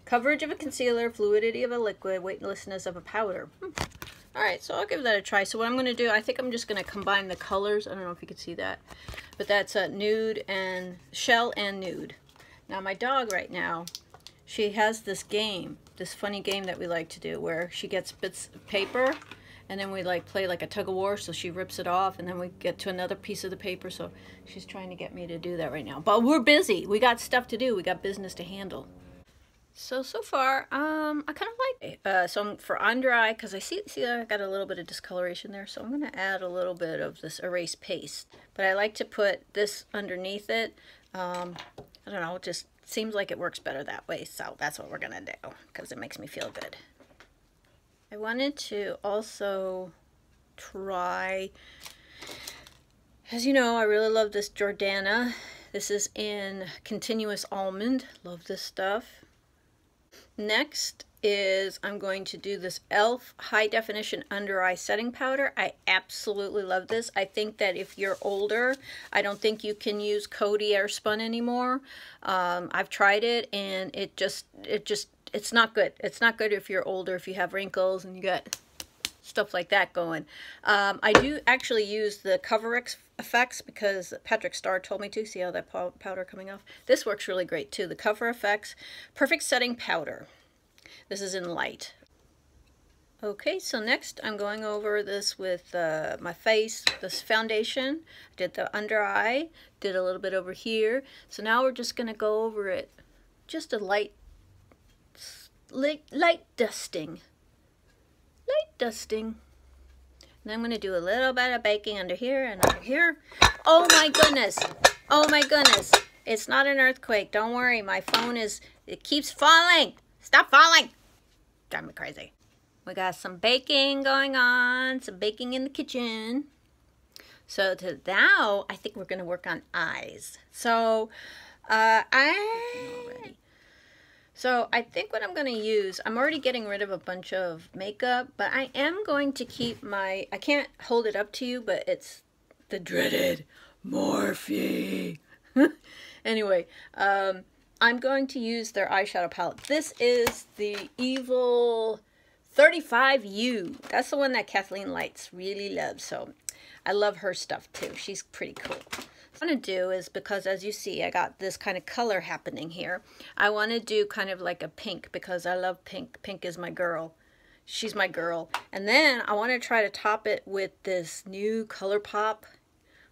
Coverage of a concealer, fluidity of a liquid, weightlessness of a powder. Alright, so I'll give that a try. So what I'm going to do, I think I'm just going to combine the colors. I don't know if you can see that. But that's nude and shell and nude. Now my dog right now, she has this game, this funny game that we like to do where she gets bits of paper and then we like play like a tug of war, so she rips it off and then we get to another piece of the paper. So she's trying to get me to do that right now. But we're busy. We got stuff to do. We got business to handle. So far, I kind of like it. So for under eye, because I see that I got a little bit of discoloration there, so I'm going to add a little bit of this erase paste. But I like to put this underneath it. I don't know, it just seems like it works better that way, so that's what we're going to do, because it makes me feel good. I wanted to also try, as you know, I really love this Jordana. This is in Continuous Almond. Love this stuff. Next is I'm going to do this e.l.f. High Definition Under Eye Setting Powder. I absolutely love this. I think that if you're older, I don't think you can use Coty Airspun anymore. I've tried it and it's not good. It's not good if you're older, if you have wrinkles and you got stuff like that going. I do actually use the Cover Effects because Patrick Starr told me to. See how that powder coming off? This works really great too. The Cover Effects Perfect Setting Powder. This is in light. Okay, so next I'm going over this with my face, this foundation. Did the under eye, did a little bit over here. So now we're just going to go over it. Just a light dusting. Light dusting. And I'm going to do a little bit of baking under here and under here. Oh my goodness. Oh my goodness. It's not an earthquake. Don't worry. My phone it keeps falling. Stop falling. Drive me crazy. We got some baking going on. Some baking in the kitchen. So now I think we're going to work on eyes. So So I think what I'm going to use, I'm already getting rid of a bunch of makeup, but I am going to keep I can't hold it up to you, but it's the dreaded Morphe. Anyway, I'm going to use their eyeshadow palette. This is the Evil 35U. That's the one that Kathleen Lights really loves, so I love her stuff too. She's pretty cool. What I want to do is, because as you see I got this kind of color happening here, I want to do kind of like a pink because I love pink. Pink is my girl. She's my girl. And then I want to try to top it with this new ColourPop.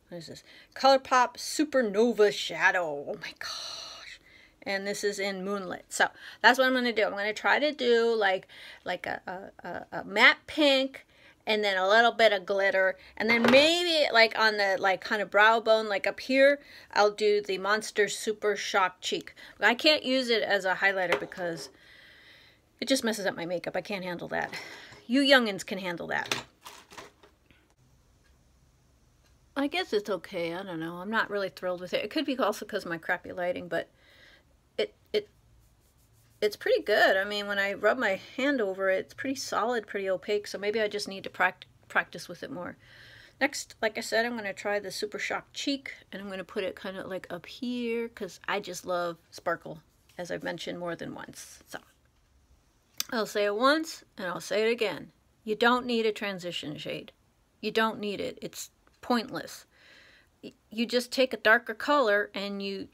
What is this? ColourPop Supernova Shadow. Oh my gosh. And this is in Moonlit. So that's what I'm going to do. I'm going to try to do like a matte pink, and then a little bit of glitter, and then maybe like on the kind of brow bone, like up here, I'll do the Monster Super Shock Cheek. But I can't use it as a highlighter because it just messes up my makeup. I can't handle that. You youngins can handle that. I guess it's okay. I don't know. I'm not really thrilled with it. It could be also because of my crappy lighting, but it's pretty good. I mean, when I rub my hand over it, it's pretty solid, pretty opaque, so maybe I just need to practice with it more. Next, like I said, I'm going to try the Super Shock Cheek, and I'm going to put it kind of like up here, because I just love sparkle, as I've mentioned more than once. So, I'll say it once, and I'll say it again. You don't need a transition shade. You don't need it. It's pointless. You just take a darker color and you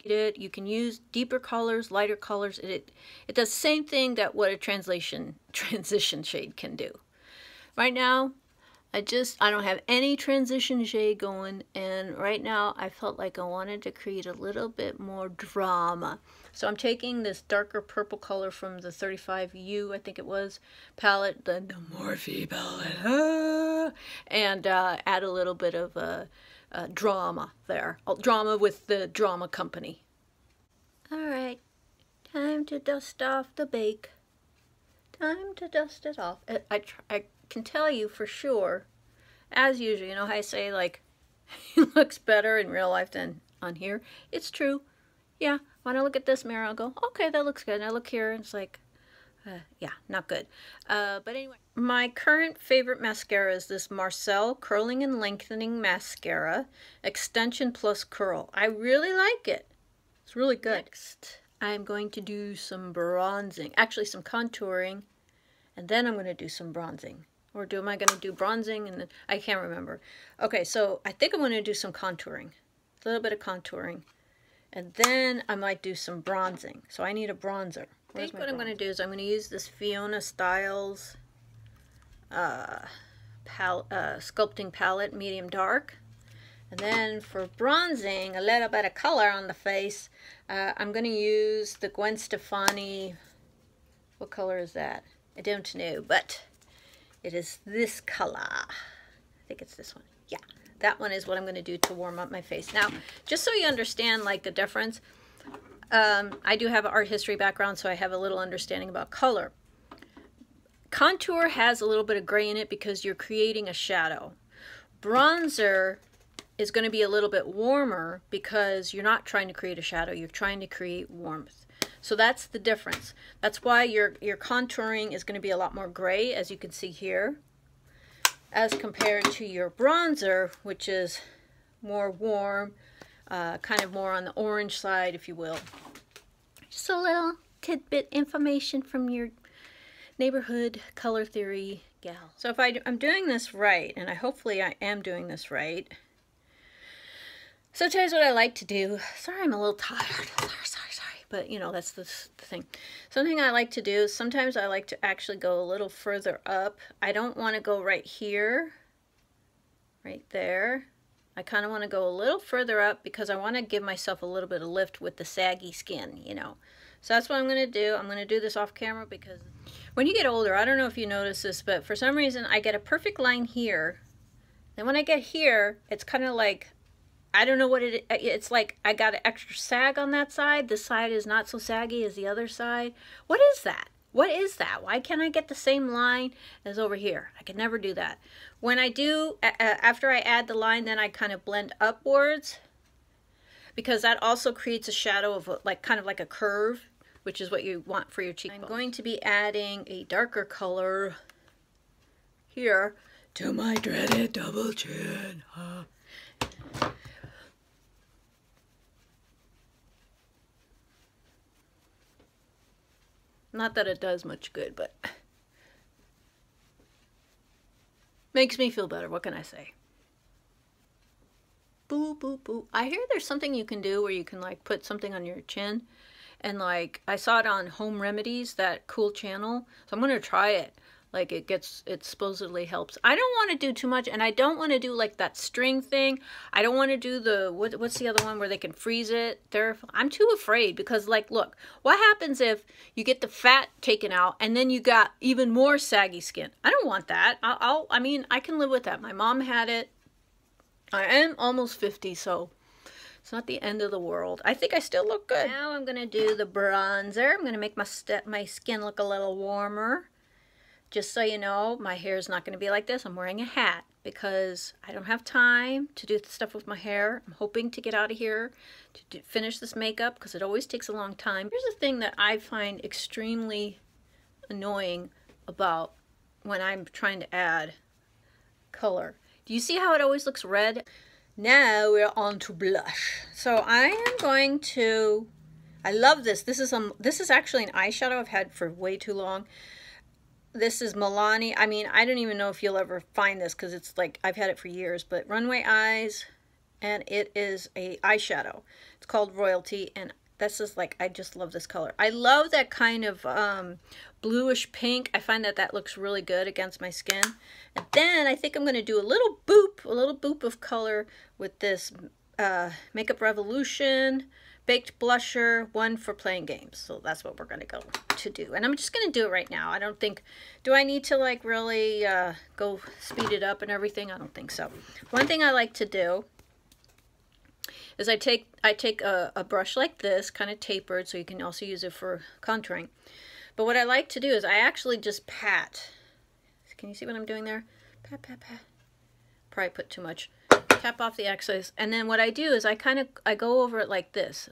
can use deeper colors, lighter colors. It does the same thing that what a transition shade can do. Right now, I don't have any transition shade going, and right now I felt like I wanted to create a little bit more drama. So I'm taking this darker purple color from the 35U, I think it was, palette, the Morphe palette, and add a little bit of drama there. Drama with the drama company. Alright, time to dust off the bake. Time to dust it off. I can tell you for sure, as usual, you know how I say, like, it looks better in real life than on here? It's true. Yeah, when I look at this mirror, I'll go, okay, that looks good. And I look here, and it's like, yeah, not good. But anyway, my current favorite mascara is this Marcel Curling and Lengthening Mascara, Extension Plus Curl. I really like it. It's really good. Next, I'm going to do some bronzing, actually some contouring, and then I'm going to do some bronzing. Or am I going to do bronzing and then, I can't remember. Okay, so I think I'm going to do some contouring, a little bit of contouring, and then I might do some bronzing. So I need a bronzer. I think what I'm going to do is I'm going to use this Fiona Styles sculpting palette, medium dark. And then for bronzing, a little bit of color on the face, I'm going to use the Gwen Stefani, what color is that? I don't know, but it is this color. I think it's this one. Yeah, that one is what I'm going to do to warm up my face. Now, just so you understand like the difference, I do have an art history background, so I have a little understanding about color. Contour has a little bit of gray in it because you're creating a shadow. Bronzer is going to be a little bit warmer because you're not trying to create a shadow, you're trying to create warmth. So that's the difference. That's why your contouring is going to be a lot more gray, as you can see here, as compared to your bronzer, which is more warm, kind of more on the orange side, if you will. Just a little tidbit information from your neighborhood color theory gal. So if I'm doing this right, and hopefully I am doing this right. Sometimes what I like to do, sorry I'm a little tired, sorry, but you know, that's the thing. Something I like to do is sometimes I like to actually go a little further up. I don't want to go right here, right there. I kind of want to go a little further up because I want to give myself a little bit of lift with the saggy skin, you know. So that's what I'm going to do. I'm going to do this off camera because when you get older, I don't know if you notice this, but for some reason I get a perfect line here. Then when I get here, it's kind of like, I don't know what it's like I got an extra sag on that side. This side is not so saggy as the other side. What is that? What is that? Why can't I get the same line as over here? I can never do that. When I do, after I add the line, then I kind of blend upwards because that also creates a shadow of kind of like a curve, which is what you want for your cheekbones. I'm going to be adding a darker color here to my dreaded double chin. Not that it does much good, but makes me feel better. What can I say? Boo, boo, boo. I hear there's something you can do where you can like put something on your chin. And like, I saw it on Home Remedies, that cool channel. So I'm going to try it. Like it supposedly helps. I don't want to do too much, and I don't want to do like that string thing. I don't want to do the, what's the other one where they can freeze it? I'm too afraid because like, look, what happens if you get the fat taken out and then you got even more saggy skin? I don't want that. I mean, I can live with that. My mom had it. I am almost 50, so it's not the end of the world. I think I still look good. Now I'm going to do the bronzer. I'm going to make my skin look a little warmer. Just so you know, my hair is not going to be like this. I'm wearing a hat because I don't have time to do stuff with my hair. I'm hoping to get out of here to finish this makeup because it always takes a long time. Here's the thing that I find extremely annoying about when I'm trying to add color. Do you see how it always looks red? Now we're on to blush. So I am going to, I love this. This is actually an eyeshadow I've had for way too long. This is Milani. I mean, I don't even know if you'll ever find this because it's like, I've had it for years, but Runway Eyes, and it is a eyeshadow. It's called Royalty, and this is like, I just love this color. I love that kind of bluish pink. I find that that looks really good against my skin. And then I think I'm going to do a little boop of color with this Makeup Revolution Baked Blusher, one for playing games. So that's what we're going to go to do. And I'm just going to do it right now. I don't think, do I need to like really go speed it up and everything? I don't think so. One thing I like to do is I take a brush like this, kind of tapered, so you can also use it for contouring. But what I like to do is I actually just pat. Can you see what I'm doing there? Pat, pat, pat. Probably put too much. Tap off the excess, and then what I do is I go over it like this.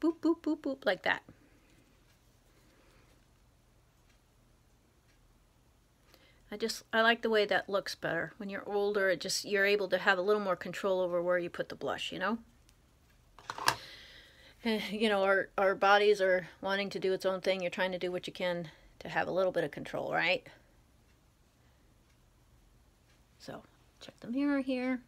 Boop, boop, boop, boop, like that. I like the way that looks better. When you're older, you're able to have a little more control over where you put the blush, you know? You know, our bodies are wanting to do its own thing. You're trying to do what you can to have a little bit of control, right? So, check the mirror here.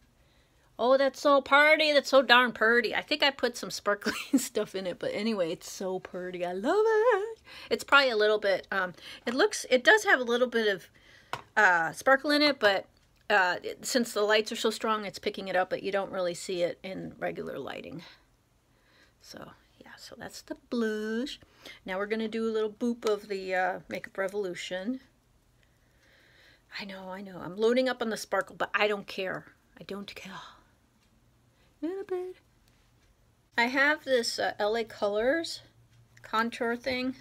Oh, that's so pretty. That's so darn pretty. I think I put some sparkly stuff in it, but anyway, it's so pretty. I love it. It's probably a little bit, it does have a little bit of sparkle in it, but since the lights are so strong, it's picking it up, but you don't really see it in regular lighting. So, yeah, so that's the blush. Now we're going to do a little boop of the Makeup Revolution. I know. I'm loading up on the sparkle, but I don't care. I don't care. A little bit. I have this LA Colors contour thing.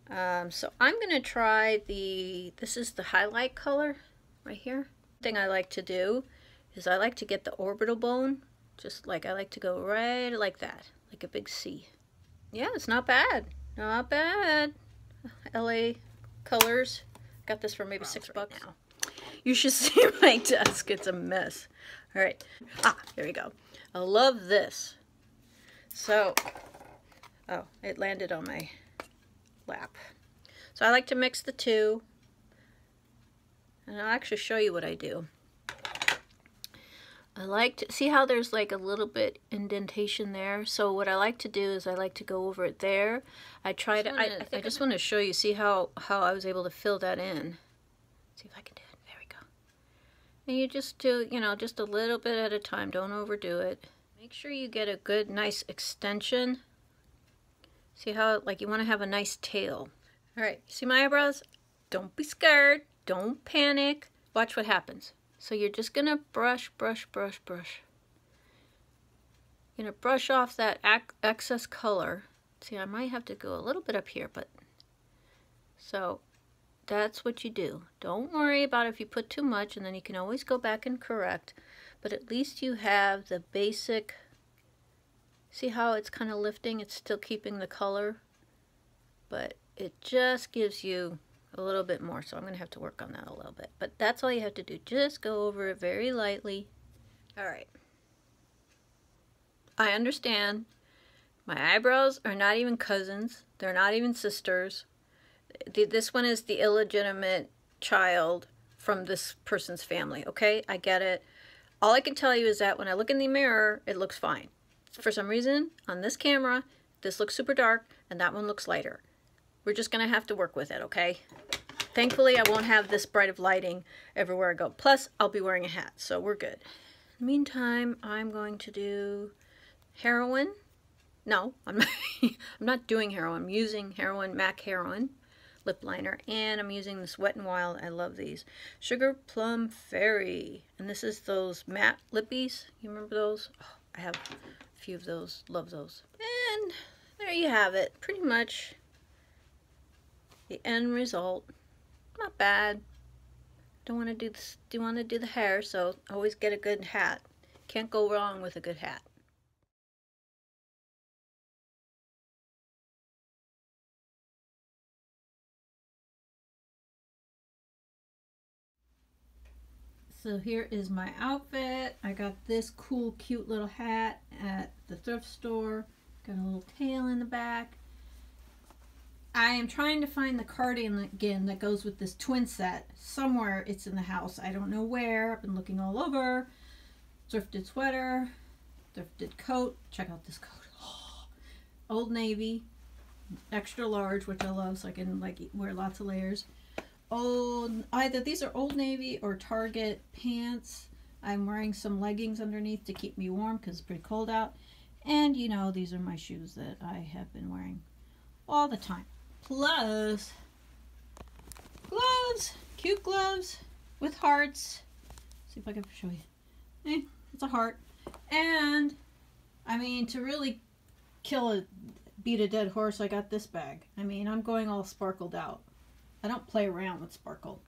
So I'm going to try this is the highlight color right here. Thing I like to do is I like to get the orbital bone. Just like I like to go right like that. Like a big C. Yeah, it's not bad. Not bad. LA Colors. Got this for maybe $6 now. You should see my desk. It's a mess. All right. Here we go. I love this. So, oh, it landed on my lap. So I like to mix the two. And I'll actually show you what I do. I like to see how there's like a little bit indentation there. So what I like to do is I like to go over it there. I just want to show you, see how I was able to fill that in. See if I can do it. There we go. And you just do, you know, just a little bit at a time. Don't overdo it. Make sure you get a good, nice extension. See how, like, you want to have a nice tail. All right, see my eyebrows? Don't be scared. Don't panic. Watch what happens. So you're just going to brush. You're going to brush off that excess color. See, I might have to go a little bit up here, but so that's what you do. Don't worry about if you put too much, and then you can always go back and correct. But at least you have the basic. See how it's kind of lifting? It's still keeping the color, but it just gives you a little bit more. So I'm going to have to work on that a little bit. But that's all you have to do. Just go over it very lightly. All right. I understand. My eyebrows are not even cousins. They're not even sisters. This one is the illegitimate child from this person's family, okay? I get it. All I can tell you is that when I look in the mirror, it looks fine. For some reason, on this camera, this looks super dark, and that one looks lighter. We're just going to have to work with it, okay? Thankfully, I won't have this bright of lighting everywhere I go. Plus, I'll be wearing a hat, so we're good. In the meantime, I'm going to do heroin. No, I'm not doing heroin. I'm using heroin, MAC heroin lip liner, and I'm using this Wet n Wild. I love these. Sugar Plum Fairy. And this is those matte lippies. You remember those? Oh, I have a few of those. Love those. And there you have it. Pretty much the end result. Not bad. Don't want to do this. Do want to do the hair, so always get a good hat. Can't go wrong with a good hat. So here is my outfit. I got this cool, cute little hat at the thrift store. Got a little tail in the back. I am trying to find the cardigan again that goes with this twin set. Somewhere it's in the house. I don't know where. I've been looking all over. Thrifted sweater, thrifted coat. Check out this coat. Oh, Old Navy, extra large, which I love, so I can like wear lots of layers. Either these are Old Navy or Target pants. I'm wearing some leggings underneath to keep me warm because it's pretty cold out. And you know, these are my shoes that I have been wearing all the time. Plus gloves, cute gloves with hearts. See if I can show you. It's a heart. And I mean, to really beat a dead horse, I got this bag. I mean, I'm going all sparkled out. I don't play around with sparkle.